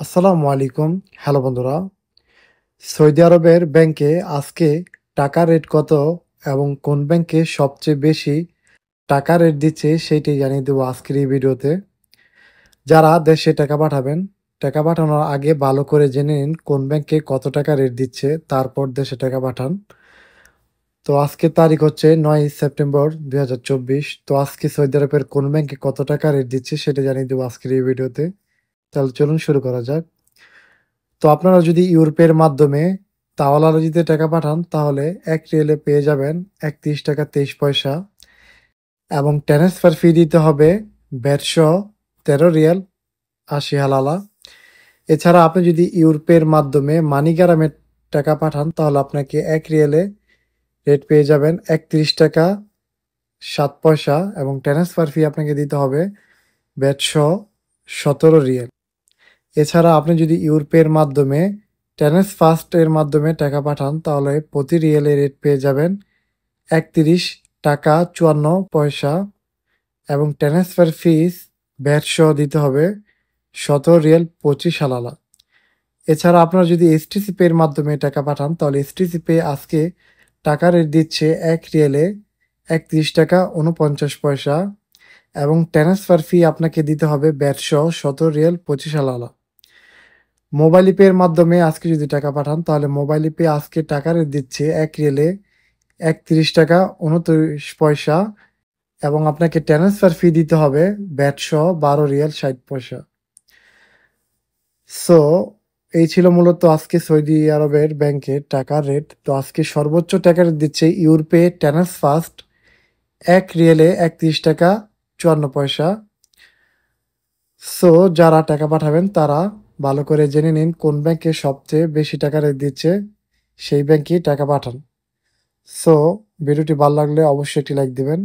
আসসালামু আলাইকুম। হ্যালো বন্ধুরা। সৌদি আরবের ব্যাংকে আজকে টাকা রেট কত এবং কোন ব্যাংকে সবচেয়ে বেশি টাকা রেট দিচ্ছে সেইটাই জানিয়ে দেবো আজকের এই ভিডিওতে। যারা দেশে টাকা পাঠাবেন, টাকা পাঠানোর আগে ভালো করে জেনে নিন কোন ব্যাংকে কত টাকা রেট দিচ্ছে, তারপর দেশে টাকা পাঠান। তো আজকে তারিখ হচ্ছে ৯ সেপ্টেম্বর ২০২৪। তো আজকে সৌদি আরবের কোন ব্যাংকে কত টাকা রেট দিচ্ছে সেটা জানিয়ে দেবো আজকের এই ভিডিওতে। তাহলে চলুন শুরু করা যাক। তো আপনারা যদি ইউরোপের মাধ্যমে তাওয়ালালজিতে টাকা পাঠান তাহলে ১ রিয়ালে পেয়ে যাবেন ৩১ টাকা ২৩ পয়সা এবং ট্রান্সফার ফি দিতে হবে ভ্যাটসহ ১৩ রিয়াল ৮০ হালালা। এছাড়া আপনি যদি ইউরোপের মাধ্যমে মানিগ্রামে টাকা পাঠান তাহলে আপনাকে ১ রিয়ালে রেট পেয়ে যাবেন ৩১ টাকা ৭ পয়সা এবং ট্রান্সফার ফি আপনাকে দিতে হবে ভ্যাটসহ ১৭ রিয়াল। এছাড়া আপনি যদি ইউরোপের মাধ্যমে ট্রান্সফার্স্ট এর মাধ্যমে টাকা পাঠান তাহলে প্রতি রিয়েলের রেট পেয়ে যাবেন ৩১ টাকা ৫৪ পয়সা এবং ট্রান্সফার ফিস ভ্যাট সহ দিতে হবে ১৭ রিয়াল ২৫ হালালা। এছাড়া আপনারা যদি এসটিসি পে এর মাধ্যমে টাকা পাঠান তাহলে এসটিসি পে আজকে টাকা রেট দিচ্ছে ১ রিয়েলে ৩১ টাকা ৪৯ পয়সা এবং ট্রান্সফার ফি আপনাকে দিতে হবে ভ্যাট সহ ১৭ রিয়াল ২৫ হালালা। মোবাইল পে-এর মাধ্যমে আজকে যদি টাকা পাঠান তাহলে মোবাইল পে আজকে টাকা রেট দিচ্ছে ১ রিয়ালে ৩১ টাকা ২৯ পয়সা এবং আপনাকে ট্রান্সফার ফি দিতে হবে ভ্যাট সহ ১২ রিয়াল ৬০ পয়সা। সো এই ছিল মূলত আজকে সৌদি আরবের ব্যাংকের টাকার রেট। তো আজকে সর্বোচ্চ টাকা রেট দিচ্ছে ইউরোপে ট্রান্সফার্স্ট ১ রিয়ালে ৩১ টাকা ৫৪ পয়সা। সো যারা টাকা পাঠাবেন তারা ভালো করে জেনে নিন কোন ব্যাংকে সবচেয়ে বেশি টাকা রেট দিচ্ছে, সেই ব্যাংকেই টাকা পাঠান। সো ভিডিওটি ভালো লাগলে অবশ্যই একটি লাইক দিবেন।